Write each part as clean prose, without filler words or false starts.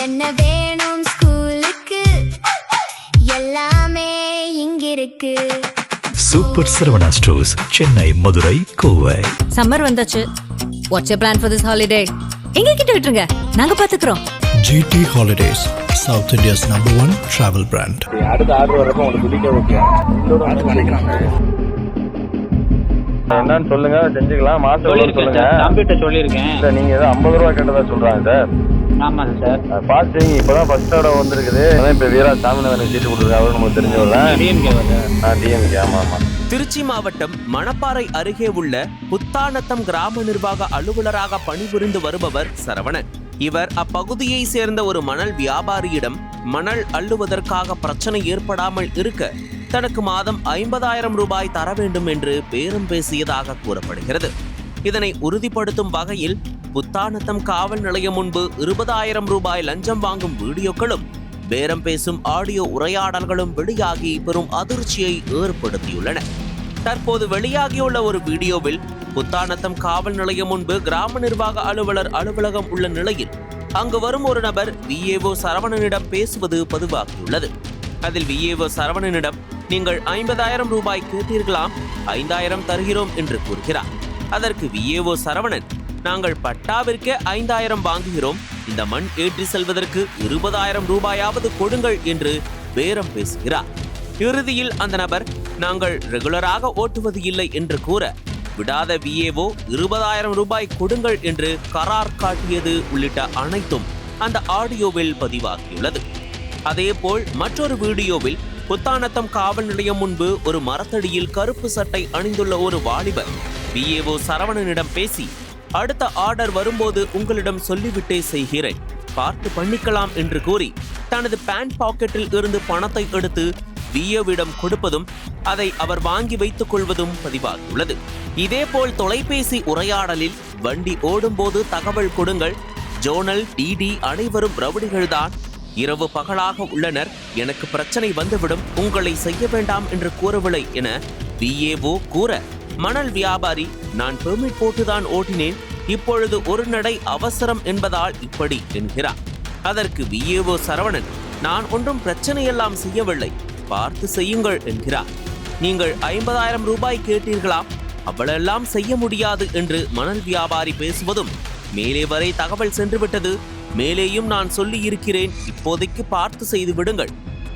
என்ன வேணும் ஸ்கூலுக்கு எல்லாமே இங்கிருக்கு. Super Saravana stores, Chennai, Madurai, Kovai. Summer வந்தாச்சு. What's you plan for this holiday? எங்க கிட்ட விட்டுருங்க, நாங்க பாத்துக்கிறோம். GT Holidays, South India's #1 travel brand. அடுத்த ஆர்டர் வரப்போ உங்களுக்கு பிடிக்க ஓகே என்னன்னு சொல்லுங்க, செஞ்சுக்கலாம். மாசம் சொல்லுங்க. தம்பிட்ட சொல்லியிருக்கேன். இல்லை நீங்க ஏதோ 50 ரூபா கேட்டதா சொல்றாங்க சார். ஆமாங்க சார். பார்த்து செய்யுங்க. இப்பதான் ஃபர்ஸ்ட் ஆர்டர் வந்திருக்குது. அதான் இப்போ வீரா சாமிநாதன் சீட்டு கொடுத்துருக்காங்க. அவரு நமக்கு தெரிஞ்சவர் தான். டிஎம்கே. ஆமா ஆமா. திருச்சி மாவட்டம் மணப்பாறை அருகே உள்ள புத்தானத்தம் கிராம நிர்வாக அலுவலராக பணிபுரிந்து வருபவர் சரவணன். இவர் அப்பகுதியை சேர்ந்த ஒரு மணல் வியாபாரியிடம் மணல் அள்ளுவதற்காக பிரச்சனை ஏற்படாமல் இருக்க தனக்கு மாதம் 50,000 ரூபாய் தர வேண்டும் என்று பேரம் பேசியதாக கூறப்படுகிறது. இதனை உறுதிப்படுத்தும் வகையில் புத்தானத்தம் காவல் நிலையம் முன்பு 20,000 ரூபாய் லஞ்சம் வாங்கும் வீடியோக்களும் பேரம் பேசும் ஆடியோ உரையாடல்களும் வெளியாகி பெரும் அதிர்ச்சியை ஏற்படுத்தியுள்ளன. தற்போது வெளியாகியுள்ள ஒரு வீடியோவில் புத்தானத்தம் காவல் நிலையம் முன்பு கிராம நிர்வாக அலுவலர் அலுவலகம் உள்ள நிலையில் அங்கு வரும் ஒரு நபர் VAO சரவணனிடம் பேசுவது பதிவாகியுள்ளது. அதில் VAO சரவணனிடம் நீங்கள் 50,000 ரூபாய் கேட்டீர்களாம், 5,000 தருகிறோம் என்று கூறுகிறார். அதற்கு VAO சரவணன், நாங்கள் பட்டாவிற்கே 5,000 வாங்குகிறோம், இந்த மண் ஏற்றி செல்வதற்கு 20,000 ரூபாயாவது கொடுங்கள் என்று பேரம் பேசுகிறார். இறுதியில் அந்த நபர் நாங்கள் ரெகுலராக ஓட்டுவது இல்லை என்று கூற விடாத VAO 20,000 ரூபாய் கொடுங்கள் என்று கரார் காட்டியது உள்ளிட்ட அனைத்தும் அந்த ஆடியோவில் பதிவாகியுள்ளது. அதேபோல் மற்றொரு வீடியோவில் புத்தானத்தம் காவல் நிலையம் முன்பு ஒரு மரத்தடியில் கருப்பு சட்டை அணிந்துள்ள ஒரு வாலிபர் VAO சரவணனிடம் பேசி, அடுத்த ஆர்டர் வரும்போது உங்களிடம் சொல்லிவிட்டே செய்கிறேன், பார்த்து பண்ணிக்கலாம் என்று கூறி தனது பேண்ட் பாக்கெட்டில் இருந்து பணத்தை எடுத்து VAOவிடம் கொடுப்பதும் அதை அவர் வாங்கி வைத்துக் கொள்வதும் பதிவாகியுள்ளது. இதேபோல் தொலைபேசி உரையாடலில் வண்டி ஓடும்போது தகவல் கொடுங்கள், ஜோனல் டிடி அனைவரும் ரவுடிகள்தான், இரவு பகலாக உள்ளனர், எனக்கு பிரச்சனை வந்துவிடும், உங்களை செய்ய வேண்டாம் என்று கூறவில்லை என VAO கூற மணல் வியாபாரி, நான் பெர்மிட் போட்டுதான் ஓட்டினேன், இப்பொழுது ஒரு நடை அவசரம் என்பதால் இப்படி என்கிறார். அதற்கு VAO சரவணன், நான் ஒன்றும் பிரச்சனையெல்லாம் செய்யவில்லை, பார்த்து செய்யுங்கள் என்கிறார். நீங்கள் 50,000 ரூபாய் கேட்டீர்களாம், அவ்வளெல்லாம் செய்ய முடியாது என்று மணல் வியாபாரி பேசுவதும், மேலே வரை தகவல் சென்றுவிட்டது, மேலேயும் நான் சொல்லி இருக்கிறேன், இப்போதைக்கு பார்த்து செய்து விடுங்கள்,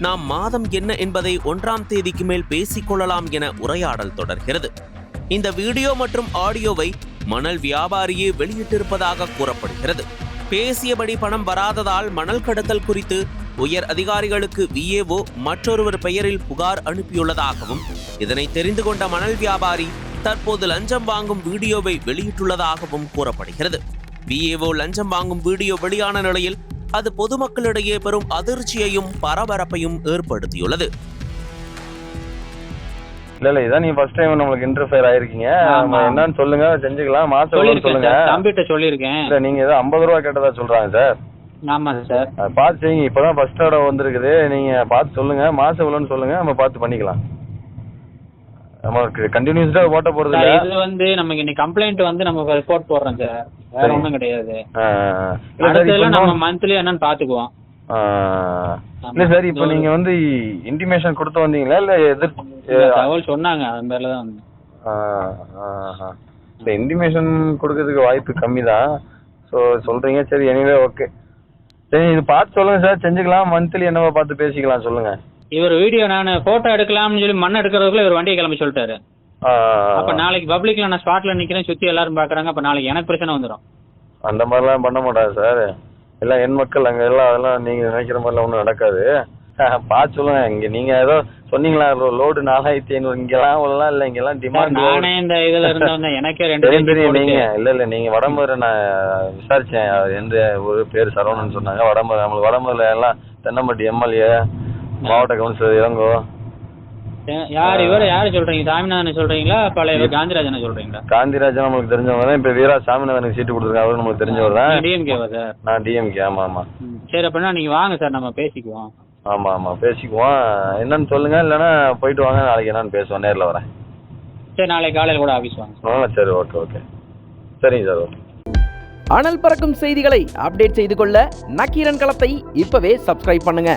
நாம் மாதம் என்ன என்பதை 1ஆம் தேதிக்கு மேல் பேசிக்கொள்ளலாம் என உரையாடல் தொடர்கிறது. இந்த வீடியோ மற்றும் ஆடியோவை மணல் வியாபாரியே வெளியிட்டிருப்பதாக கூறப்படுகிறது. பேசியபடி பணம் வராததால் மணல் கடத்தல் குறித்து உயர் அதிகாரிகளுக்கு VAO மற்றொருவர் பெயரில் புகார் அனுப்பியுள்ளதாகவும், இதனை தெரிந்து கொண்ட மணல் வியாபாரி தற்போது லஞ்சம் வாங்கும் வீடியோவை வெளியிட்டுள்ளதாகவும் கூறப்படுகிறது. VAO லஞ்சம் வாங்கும் வீடியோ வெளியான நிலையில் அது பொதுமக்களிடையே பெரும் அதிர்ச்சியையும் பரபரப்பையும் ஏற்படுத்தியுள்ளது. இல்ல இதான் நீங்க ஃபர்ஸ்ட் டைம் நம்மளுக்கு இன்டர்ஃபியர் ஆயிருக்கீங்க. என்னன்னு சொல்லுங்க, செஞ்சுக்கலாம். மாசம் சொல்லுங்க. தம்பிட்ட சொல்லியிருக்கேன். இல்ல நீங்க ஏதோ 50 ரூபா கேட்டதா சொல்றாங்க சார். ஆமா சார். பார்த்து செய்யுங்க. இப்பதான் ஃபர்ஸ்ட் ஆர்டர் வந்திருக்குது. நீங்க பார்த்து சொல்லுங்க, மாசம் எவ்வளோன்னு சொல்லுங்க, நம்ம பார்த்து பண்ணிக்கலாம். நமக்கு கண்டினியூஸா ஓட்ட போறது இல்ல. இது வந்து நமக்கு இன்னைக்கு கம்ப்ளைண்ட் வந்து நம்ம ரிப்போர்ட் போடுறோம் சார், வேற ஒண்ணும் கிடையாது. அடுத்ததுல நம்ம மந்த்லி என்னன்னு பாத்துக்குவோம். இல்ல சார், இப்போ நீங்க வந்து இன்டிமேஷன் கொடுத்து வந்தீங்களா இல்ல தகவல் சொன்னாங்க, அது மேல தான் வந்து இந்த இன்டிமேஷன் கொடுக்கறதுக்கு வாய்ப்பு கம்மி தான். ஸோ சொல்றீங்க, சரி, எனிவே ஓகே. சரி, இது பார்த்து சொல்லுங்க சார், செஞ்சுக்கலாம். மந்த்லி என்னவோ பார்த்து பேசிக்கலாம், சொல்லுங்க. இவர் வீடியோ நான் போட்டோ எடுக்கலாம்னு சொல்லி மண் எடுக்கிறதுக்குள்ள இவர் வண்டியை கிளம்பி சொல்லிட்டாரு. அப்ப நாளைக்கு பப்ளிக்ல நான் ஸ்பாட்ல நிக்கிறேன், சுத்தி எல்லாரும் பாக்குறாங்க, அப்ப நாளைக்கு எனக்கு பிரச்சனை வந்துடும். அந்த மாதிரிலாம் பண்ண மாட்டாங்க சார், எல்லாம் என் மக்கள் அங்க எல்லாம், அதெல்லாம் நீங்க நினைக்கிற மாதிரிலாம் ஒன்றும் நடக்காது. பார்த்து சொல்லுங்க. இங்க நீங்க ஏதோ சொன்னீங்களா லோடு 4,500, இங்கெல்லாம் அவ்வளோலாம் இல்ல, இங்கெல்லாம் டிமாண்ட். நானே இந்த இதுல இருந்தவங்க எனக்கே 2 தெரியும். நீங்க இல்ல நீங்க வடமதுரை நான் விசாரிச்சேன், எந்த ஒரு பேர் சரவணன் சொன்னாங்க. வடமதுரை, நம்மளுக்கு வடமதுரை எல்லாம் தென்னம்பட்டி MLA, மாவட்ட கவுன்சிலர் இளங்கோ. யார் இவர யாரு சொல்றீங்க? சாமிநாதன் சொல்றீங்களா, பழைய காந்திராஜன் சொல்றீங்களா? காந்திராஜன் நம்மளுக்கு தெரிஞ்சவங்க தான். இப்ப வீரா சாமிநாதனுக்கு சீட்டு கொடுத்துருக்காங்க, அவரு நமக்கு தெரிஞ்சவர் தான். டிஎம்கேவா சார்? நான் டிஎம்கே. ஆமா ஆமா. சரி, அப்படின்னா நீங்க வாங்க சார், நம்ம பேசிக்குவோம். ஆமா ஆமா பேசிக்குவோம். என்னன்னு சொல்லுங்க, இல்லைன்னா போயிட்டு வாங்க, நாளைக்கு என்னன்னு பேசுவோம், நேரில் வரேன். சரி, நாளைக்கு காலையில் கூட ஆஃபீஸ் வாங்க. சரி, ஓகே ஓகே, சரிங்க சார், ஓகே. அனல் பறக்கும் செய்திகளை அப்டேட் செய்து கொள்ள நக்கீரன் களத்தை இப்பவே சப்ஸ்கிரைப் பண்ணுங்க.